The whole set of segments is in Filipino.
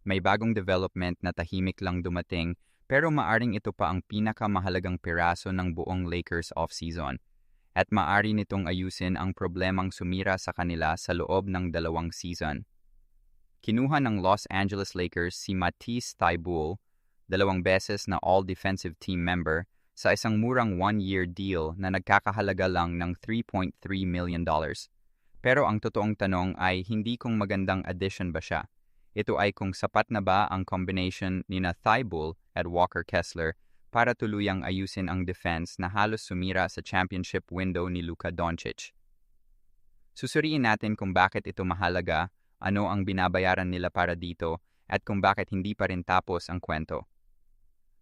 May bagong development na tahimik lang dumating pero maaring ito pa ang pinakamahalagang piraso ng buong Lakers offseason. At maari nitong ayusin ang problemang sumira sa kanila sa loob ng 2 season. Kinuha ng Los Angeles Lakers si Matisse Thybulle, 2 beses na All-Defensive Team member, sa isang murang 1-year deal na nagkakahalaga lang ng $3.3 million. Pero ang totoong tanong ay hindi kung magandang addition ba siya. Ito ay kung sapat na ba ang combination ni na Thybulle at Walker Kessler para tuluyang ayusin ang defense na halos sumira sa championship window ni Luka Doncic. Susuriin natin kung bakit ito mahalaga, ano ang binabayaran nila para dito, at kung bakit hindi pa rin tapos ang kwento.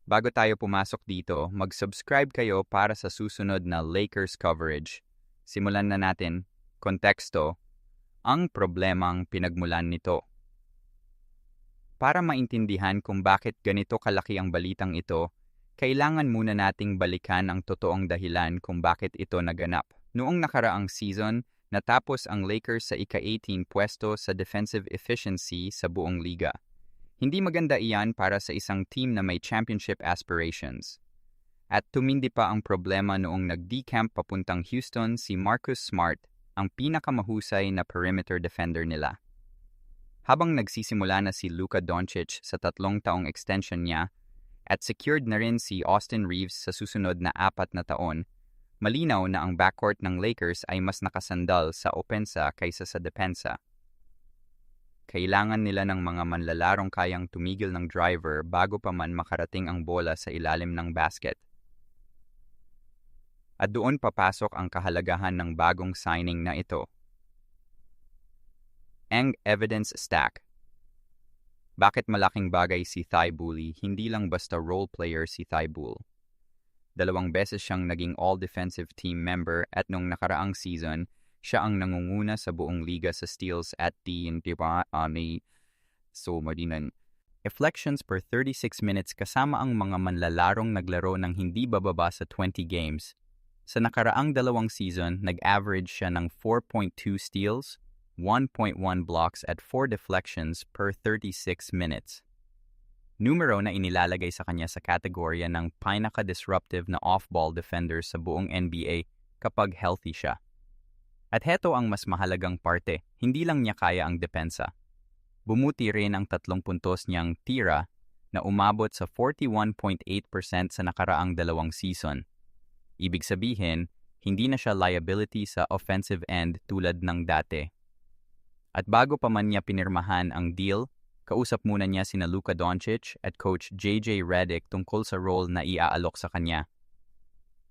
Bago tayo pumasok dito, mag-subscribe kayo para sa susunod na Lakers coverage. Simulan na natin. Konteksto, ang problemang pinagmulan nito. Para maintindihan kung bakit ganito kalaki ang balitang ito, kailangan muna nating balikan ang totoong dahilan kung bakit ito naganap. Noong nakaraang season, natapos ang Lakers sa ika-18 pwesto sa defensive efficiency sa buong liga. Hindi maganda iyan para sa isang team na may championship aspirations. At tumindi pa ang problema noong nag-decamp papuntang Houston si Marcus Smart, ang pinakamahusay na perimeter defender nila. Habang nagsisimula na si Luka Doncic sa 3 taong extension niya at secured na rin si Austin Reeves sa susunod na 4 na taon, malinaw na ang backcourt ng Lakers ay mas nakasandal sa opensa kaysa sa depensa. Kailangan nila ng mga manlalarong kayang tumigil ng driver bago pa man makarating ang bola sa ilalim ng basket. At doon papasok ang kahalagahan ng bagong signing na ito. Ang evidence stack. Bakit malaking bagay si Thybulle? Hindi lang basta role player si Thybulle. 2 beses siyang naging all-defensive team member at nung nakaraang season, siya ang nangunguna sa buong liga sa steals at deflections per 36 minutes kasama ang mga manlalarong naglaro ng hindi bababa sa 20 games. Sa nakaraang 2 season, nag-average siya ng 4.2 steals, 1.1 blocks at 4 deflections per 36 minutes. Numero na inilalagay sa kanya sa kategorya ng pinaka-disruptive na off-ball defender sa buong NBA kapag healthy siya. At heto ang mas mahalagang parte, hindi lang niya kaya ang depensa. Bumuti rin ang 3 puntos niyang tira na umabot sa 41.8% sa nakaraang 2 season. Ibig sabihin, hindi na siya liability sa offensive end tulad ng dati. At bago pa man niya pinirmahan ang deal, kausap muna niya sina Luka Doncic at Coach JJ Redick tungkol sa role na iaalok sa kanya.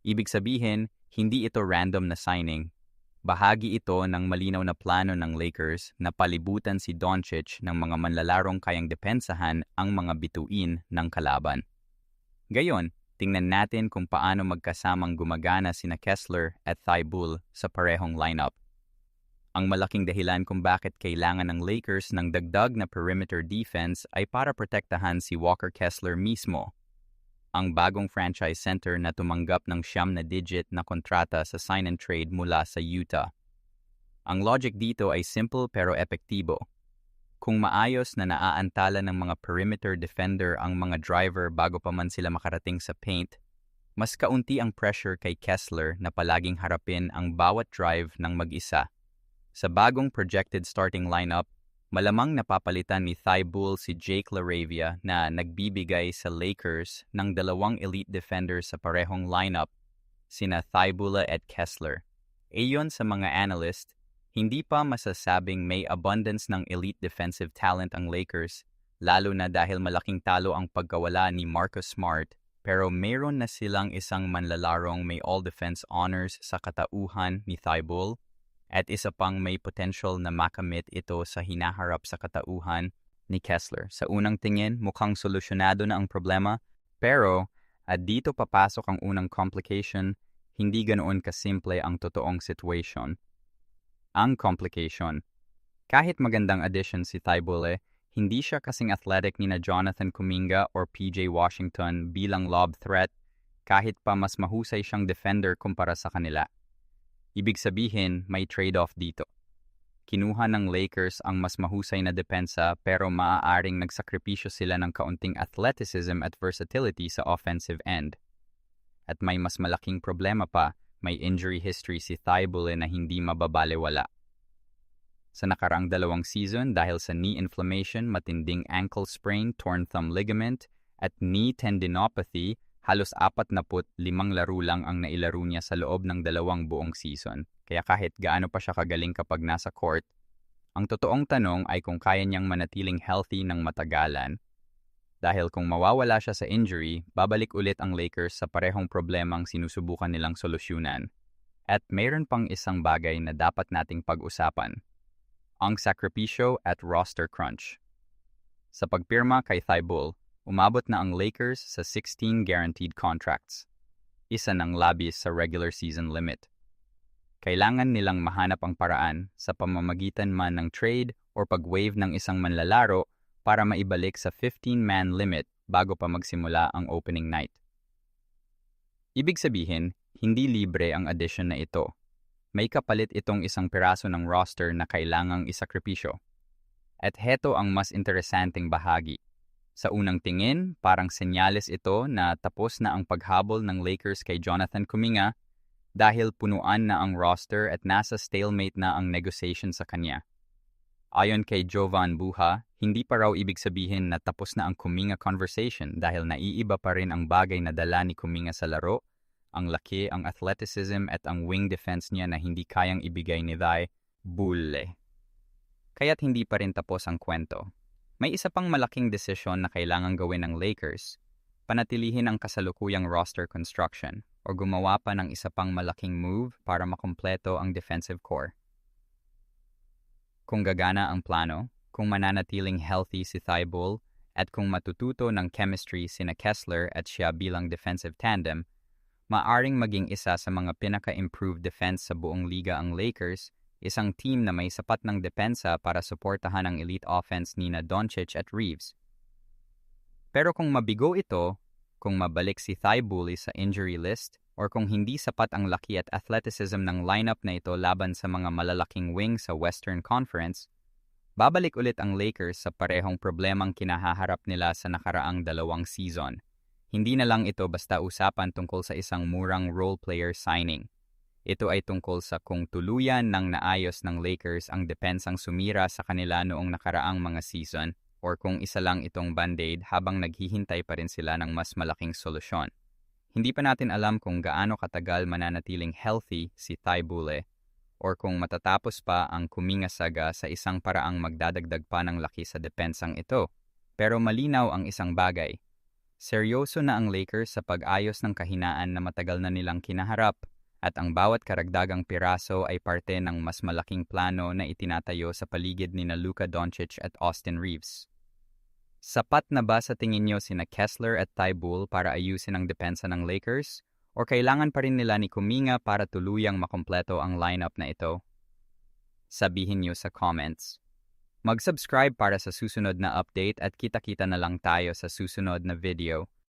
Ibig sabihin, hindi ito random na signing. Bahagi ito ng malinaw na plano ng Lakers na palibutan si Doncic ng mga manlalarong kayang depensahan ang mga bituin ng kalaban. Gayon, tingnan natin kung paano magkasamang gumagana sina Kessler at Thybulle sa parehong lineup. Ang malaking dahilan kung bakit kailangan ng Lakers ng dagdag na perimeter defense ay para protektahan si Walker Kessler mismo, ang bagong franchise center na tumanggap ng 9-digit na kontrata sa sign and trade mula sa Utah. Ang logic dito ay simple pero epektibo. Kung maayos na naaantala ng mga perimeter defender ang mga driver bago pa man sila makarating sa paint, mas kaunti ang pressure kay Kessler na palaging harapin ang bawat drive ng mag-isa. Sa bagong projected starting lineup, malamang napapalitan ni Thybulle si Jake LaRavia na nagbibigay sa Lakers ng 2 elite defenders sa parehong lineup, sina Thybulle at Kessler. Ayon sa mga analyst, hindi pa masasabing may abundance ng elite defensive talent ang Lakers, lalo na dahil malaking talo ang pagkawala ni Marcus Smart, pero mayroon na silang isang manlalarong may all-defense honors sa katauhan ni Thybulle, at isa pang may potential na makamit ito sa hinaharap sa katauhan ni Kessler. Sa unang tingin, mukhang solusyonado na ang problema, pero at dito papasok ang unang complication, hindi ganoon kasimple ang totoong situation. Ang complication. Kahit magandang addition si Thybulle, hindi siya kasing athletic ni na Jonathan Kuminga or PJ Washington bilang lob threat, kahit pa mas mahusay siyang defender kumpara sa kanila. Ibig sabihin, may trade-off dito. kinuha ng Lakers ang mas mahusay na depensa pero maaaring nagsakripisyo sila ng kaunting athleticism at versatility sa offensive end. At may mas malaking problema pa, may injury history si Thibault na hindi mababalewala. Sa nakaraang 2 season dahil sa knee inflammation, matinding ankle sprain, torn thumb ligament, at knee tendinopathy, halos 45 laro lang ang nailaro niya sa loob ng 2 buong season. Kaya kahit gaano pa siya kagaling kapag nasa court, ang totoong tanong ay kung kaya niyang manatiling healthy ng matagalan. Dahil kung mawawala siya sa injury, babalik ulit ang Lakers sa parehong problemang sinusubukan nilang solusyonan. At mayroon pang isang bagay na dapat nating pag-usapan. Ang sakripisyo at roster crunch. Sa pagpirma kay Thibault, umabot na ang Lakers sa 16 guaranteed contracts. Isa ng labis sa regular season limit. Kailangan nilang mahanap ang paraan sa pamamagitan man ng trade o pag-waive ng isang manlalaro para maibalik sa 15-man limit bago pa magsimula ang opening night. Ibig sabihin, hindi libre ang addition na ito. May kapalit itong isang piraso ng roster na kailangang isakripisyo. At heto ang mas interesanteng bahagi. Sa unang tingin, parang senyales ito na tapos na ang paghabol ng Lakers kay Jonathan Kuminga dahil punuan na ang roster at nasa stalemate na ang negotiation sa kanya. Ayon kay Jovan Buha, hindi pa raw ibig sabihin na tapos na ang Kuminga conversation dahil naiiba pa rin ang bagay na dala ni Kuminga sa laro, ang laki, ang athleticism at ang wing defense niya na hindi kayang ibigay ni Thibault. Kaya't hindi pa rin tapos ang kwento. May isa pang malaking desisyon na kailangang gawin ng Lakers, panatilihin ang kasalukuyang roster construction o gumawa pa ng isa pang malaking move para makumpleto ang defensive core. Kung gagana ang plano, kung mananatiling healthy si Thibault at kung matututo ng chemistry sina Kessler at siya bilang defensive tandem, maaring maging isa sa mga pinaka-improved defense sa buong liga ang Lakers, isang team na may sapat ng depensa para suportahan ang elite offense nina Doncic at Reeves. Pero kung mabigo ito, kung mabalik si Thibault sa injury list, or kung hindi sapat ang laki at athleticism ng lineup na ito laban sa mga malalaking wing sa Western Conference, babalik ulit ang Lakers sa parehong problemang kinahaharap nila sa nakaraang 2 season. Hindi na lang ito basta usapan tungkol sa isang murang role player signing. Ito ay tungkol sa kung tuluyan ng naayos ng Lakers ang depensang sumira sa kanila noong nakaraang mga season or kung isa lang itong band-aid habang naghihintay pa rin sila ng mas malaking solusyon. Hindi pa natin alam kung gaano katagal mananatiling healthy si Thibault or kung matatapos pa ang Kuminga saga sa isang paraang magdadagdag pa ng laki sa depensang ito. Pero malinaw ang isang bagay. Seryoso na ang Lakers sa pag-ayos ng kahinaan na matagal na nilang kinaharap. At ang bawat karagdagang piraso ay parte ng mas malaking plano na itinatayo sa paligid ni Luka Doncic at Austin Reeves. Sapat na ba sa tingin niyo sina Kessler at Thibault para ayusin ang depensa ng Lakers? O kailangan pa rin nila ni Kuminga para tuluyang makumpleto ang lineup na ito? Sabihin niyo sa comments. Mag-subscribe para sa susunod na update at kita-kita na lang tayo sa susunod na video.